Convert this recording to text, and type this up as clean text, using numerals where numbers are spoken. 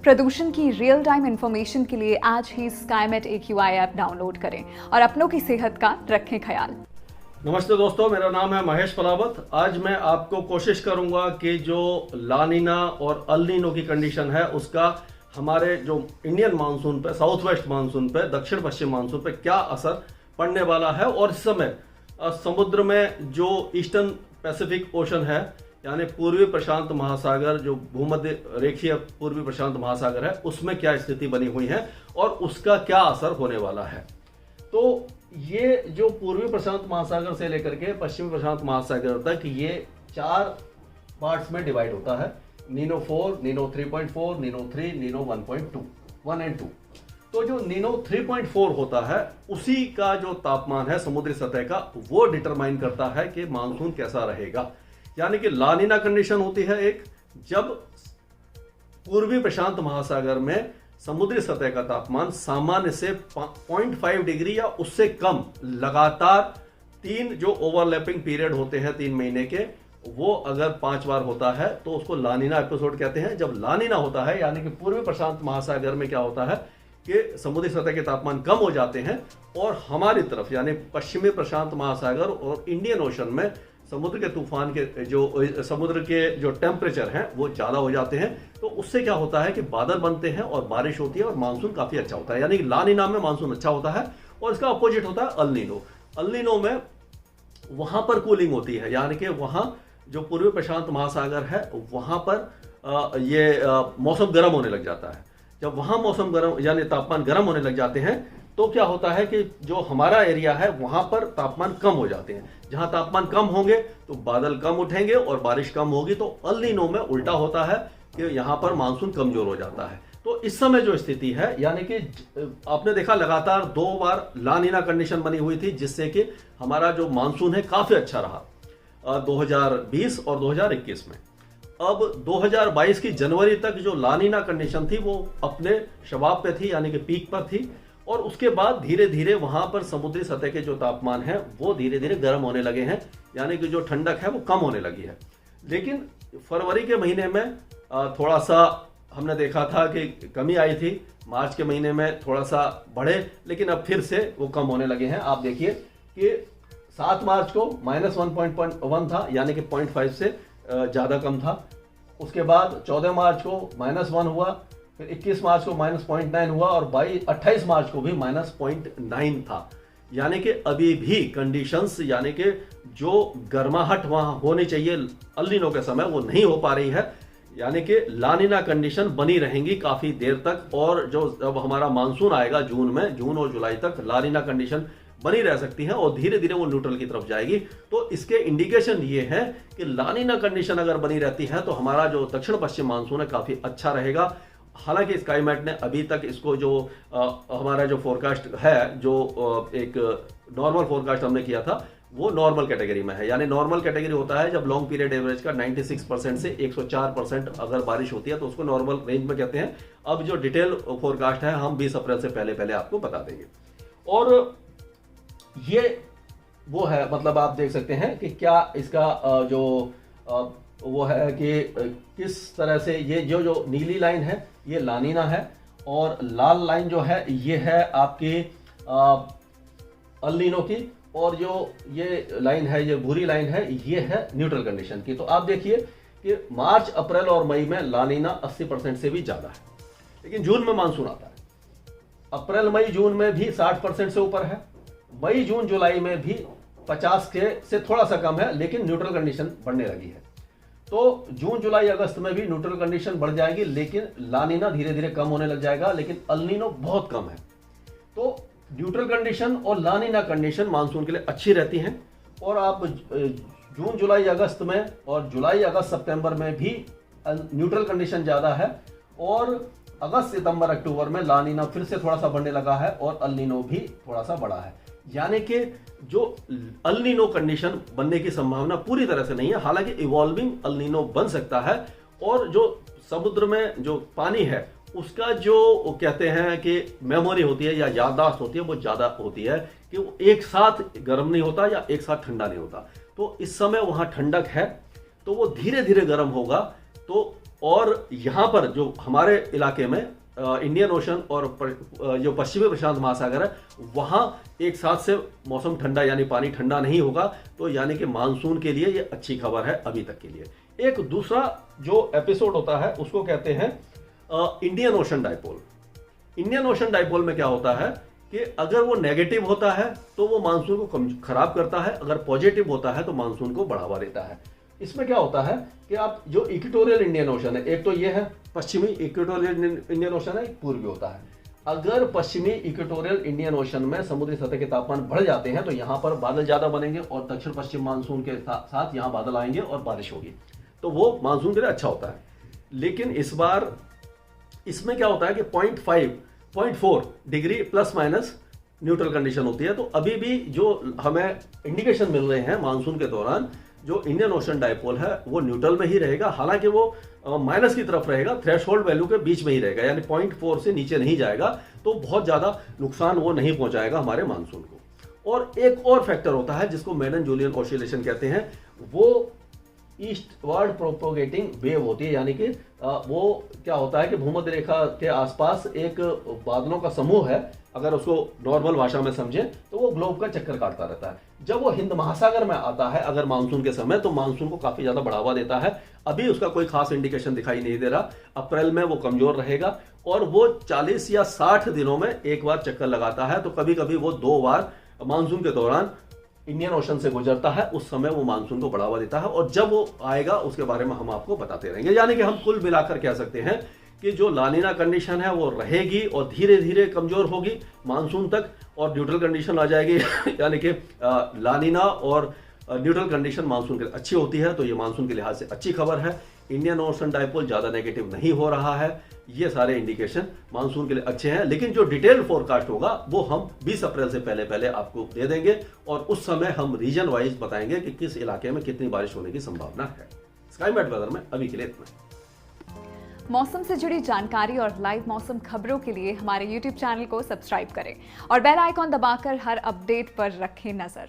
प्रदूषण की real time information के लिए आज ही स्काईमेट AQI ऐप डाउनलोड करें और अपनों की सेहत का रखें ख्याल। नमस्ते दोस्तों, मेरा नाम है महेश पलावत। आज मैं आपको कोशिश करूंगा कि जो लानीना और अल नीनो की कंडीशन है उसका हमारे जो इंडियन मानसून पे, साउथ वेस्ट मानसून पे, दक्षिण पश्चिम मानसून पे क्या असर पड़ने वाला है। और इस समय समुद्र में जो ईस्टर्न पैसिफिक ओशन है यानी पूर्वी प्रशांत महासागर, जो भूमध्य रेखीय पूर्वी प्रशांत महासागर है, उसमें क्या स्थिति बनी हुई है और उसका क्या असर होने वाला है। तो ये जो पूर्वी प्रशांत महासागर से लेकर के पश्चिमी प्रशांत महासागर तक ये 4 पार्ट्स में डिवाइड होता है। नीनो 4, नीनो 3.4, नीनो 3, नीनो 1.2, 1 और 2। तो जो नीनो 3.4 होता है उसी का जो तापमान है समुद्री सतह का, वो डिटरमाइन करता है कि मानसून कैसा रहेगा। यानी कि लानीना कंडीशन होती है एक, जब पूर्वी प्रशांत महासागर में समुद्री सतह का तापमान सामान्य से 0.5 डिग्री या उससे कम लगातार 3 जो ओवरलैपिंग पीरियड होते हैं 3 महीने के, वो अगर 5 बार होता है तो उसको लानीना एपिसोड कहते हैं। जब लानीना होता है यानी कि पूर्वी प्रशांत महासागर में क्या होता है कि समुद्री सतह के तापमान कम हो जाते हैं और हमारी तरफ यानी पश्चिमी प्रशांत महासागर और इंडियन ओशन में समुद्र के तूफान के समुद्र के जो टेम्परेचर हैं वो ज्यादा हो जाते हैं। तो उससे क्या होता है कि बादल बनते हैं और बारिश होती है और मानसून काफी अच्छा होता है। यानी कि लानीना में मानसून अच्छा होता है और इसका अपोजिट होता है अल नीनो। अल नीनो में वहां पर कूलिंग होती है, यानी कि वहां जो पूर्वी प्रशांत महासागर है वहां पर ये मौसम गर्म होने लग जाता है। जब वहां मौसम गर्म यानी तापमान गर्म होने लग जाते हैं तो क्या होता है कि जो हमारा एरिया है वहां पर तापमान कम हो जाते हैं। जहां तापमान कम होंगे तो बादल कम उठेंगे और बारिश कम होगी। तो अल नीनो में उल्टा होता है कि यहां पर मानसून कमजोर हो जाता है। तो इस समय जो स्थिति है यानी कि आपने देखा लगातार 2 बार लानीना कंडीशन बनी हुई थी, जिससे कि हमारा जो मानसून है काफी अच्छा रहा 2020 और 2021 में। अब 2022 की जनवरी तक जो लानीना कंडीशन थी वो अपने शबाब पे थी, यानी कि पीक पर थी। और उसके बाद धीरे धीरे वहां पर समुद्री सतह के जो तापमान है वो धीरे धीरे गर्म होने लगे हैं, यानी कि जो ठंडक है वो कम होने लगी है। लेकिन फरवरी के महीने में थोड़ा सा हमने देखा था कि कमी आई थी, मार्च के महीने में थोड़ा सा बढ़े, लेकिन अब फिर से वो कम होने लगे हैं। आप देखिए कि 7 मार्च को -1.1 था, यानी कि 0.5 से ज्यादा कम था। उसके बाद 14 मार्च को -1 हुआ, फिर 21 मार्च को -0.9 हुआ और 28 मार्च को भी -0.9 था। यानी कि अभी भी कंडीशंस यानी कि जो गर्माहट वहां होनी चाहिए अल नीनो के समय वो नहीं हो पा रही है। यानी कि लानीना कंडीशन बनी रहेंगी काफी देर तक। और जो जब हमारा मानसून आएगा जून और जुलाई तक लानीना कंडीशन बनी रह सकती है और धीरे धीरे वो न्यूट्रल की तरफ जाएगी। तो इसके इंडिकेशन ये है कि लानीना कंडीशन अगर बनी रहती है तो हमारा जो दक्षिण पश्चिम मानसून है काफी अच्छा रहेगा। हालांकि स्काईमेट ने अभी तक इसको जो हमारा जो फोरकास्ट है, जो एक नॉर्मल फोरकास्ट हमने किया था, वो नॉर्मल कैटेगरी में है। यानी नॉर्मल कैटेगरी होता है जब लॉन्ग पीरियड एवरेज का 96% से 104% अगर बारिश होती है तो उसको नॉर्मल रेंज में कहते हैं। अब जो डिटेल फोरकास्ट है हम 20 अप्रैल से पहले आपको बता देंगे। और ये वो है, मतलब आप देख सकते हैं कि क्या इसका जो वो है कि किस तरह से ये जो नीली लाइन है ये लानीना है और लाल लाइन जो है ये है आपकी अल नीनो की, और जो ये लाइन है, ये भूरी लाइन है, ये है न्यूट्रल कंडीशन की। तो आप देखिए कि मार्च, अप्रैल और मई में लानीना 80% से भी ज्यादा है, लेकिन जून में मानसून आता है। अप्रैल, मई, जून में भी 60% से ऊपर है। मई, जून, जुलाई में भी 50 से थोड़ा सा कम है, लेकिन न्यूट्रल कंडीशन बढ़ने लगी है। तो जून, जुलाई, अगस्त में भी न्यूट्रल कंडीशन बढ़ जाएगी, लेकिन लानीना धीरे धीरे कम होने लग जाएगा, लेकिन अल नीनो बहुत कम है। तो न्यूट्रल कंडीशन और लानीना कंडीशन मानसून के लिए अच्छी रहती हैं। और आप जून, जुलाई, अगस्त में और जुलाई, अगस्त, सितंबर में भी न्यूट्रल कंडीशन ज्यादा है और अगस्त, सितंबर, अक्टूबर में लानीना फिर से थोड़ा सा बढ़ने लगा है और अल नीनो भी थोड़ा सा बढ़ा है। यानी कि जो अल नीनो कंडीशन बनने की संभावना पूरी तरह से नहीं है, हालांकि इवॉल्विंग अल नीनो बन सकता है। और जो समुद्र में जो पानी है उसका जो कहते हैं कि मेमोरी होती है या याददाश्त होती है वो ज्यादा होती है कि वो एक साथ गर्म नहीं होता या एक साथ ठंडा नहीं होता। तो इस समय वहां ठंडक है तो वो धीरे धीरे गर्म होगा। तो और यहाँ पर जो हमारे इलाके में इंडियन ओशन और जो पश्चिमी प्रशांत महासागर है वहाँ एक साथ से मौसम ठंडा यानी पानी ठंडा नहीं होगा, तो यानी कि मानसून के लिए ये अच्छी खबर है अभी तक के लिए। एक दूसरा जो एपिसोड होता है उसको कहते हैं Indian ocean dipole. Indian ocean dipole में क्या होता है कि अगर वो नेगेटिव होता है तो वो मानसून को खराब करता है, अगर पॉजिटिव होता है तो मानसून को बढ़ावा देता है। इसमें क्या होता है कि आप जो इक्वेटोरियल इंडियन ओशन है, एक तो ये है पश्चिमी इक्वेटोरियल इंडियन ओशन है, एक पूर्वी होता है। अगर पश्चिमी इक्वेटोरियल इंडियन ओशन में समुद्री सतह के तापमान बढ़ जाते हैं तो यहाँ पर बादल ज्यादा बनेंगे और दक्षिण पश्चिम मानसून के साथ यहाँ बादल आएंगे और बारिश होगी, तो वो मानसून के लिए अच्छा होता है। लेकिन इस बार इसमें क्या होता है कि 0.4 degree plus minus neutral condition होती है। तो अभी भी जो हमें इंडिकेशन मिल रहे हैं मानसून के दौरान जो इंडियन ओशन डाइपोल है वो न्यूट्रल में ही रहेगा, हालांकि वो माइनस की तरफ रहेगा, थ्रेशोल्ड वैल्यू के बीच में ही रहेगा, यानी 0.4 से नीचे नहीं जाएगा, तो बहुत ज्यादा नुकसान वो नहीं पहुंचाएगा हमारे मानसून को। और एक और फैक्टर होता है जिसको मैडन जूलियन ऑसिलेशन कहते हैं, वो ईस्टवर्ड प्रोपोगेटिंग वेव होती है, यानी कि वो क्या होता है कि भूमध्य रेखा के आसपास एक बादलों का समूह है, अगर उसको नॉर्मल भाषा में समझें तो वो ग्लोब का चक्कर काटता रहता है। जब वो हिंद महासागर में आता है अगर मानसून के समय, तो मानसून को काफी ज्यादा बढ़ावा देता है। अभी उसका कोई खास इंडिकेशन दिखाई नहीं दे रहा, अप्रैल में वो कमजोर रहेगा और वो 40 या 60 दिनों में एक बार चक्कर लगाता है, तो कभी कभी वो 2 बार मानसून के दौरान इंडियन ओशन से गुजरता है, उस समय वो मानसून को बढ़ावा देता है। और जब वो आएगा उसके बारे में हम आपको बताते रहेंगे। यानी कि हम कुल मिलाकर कह सकते हैं कि जो लानिना कंडीशन है वो रहेगी और धीरे धीरे कमजोर होगी मानसून तक और न्यूट्रल कंडीशन आ जाएगी यानी कि लानिना और न्यूट्रल कंडीशन मानसून के लिए अच्छी होती है, तो ये मानसून के लिहाज से अच्छी खबर है। इंडियन ओशन डाइपोल ज्यादा नेगेटिव नहीं हो रहा है, ये सारे इंडिकेशन मानसून के लिए अच्छे हैं। लेकिन जो डिटेल फोरकास्ट होगा वो हम 20 अप्रैल से पहले पहले आपको दे देंगे और उस समय हम रीजन वाइज बताएंगे कि किस इलाके में कितनी बारिश होने की संभावना है। स्काईमेट वेदर में अभी के लिए इतना। मौसम से जुड़ी जानकारी और लाइव मौसम खबरों के लिए हमारे YouTube चैनल को सब्सक्राइब करें और बेल आइकॉन दबाकर हर अपडेट पर रखें नजर।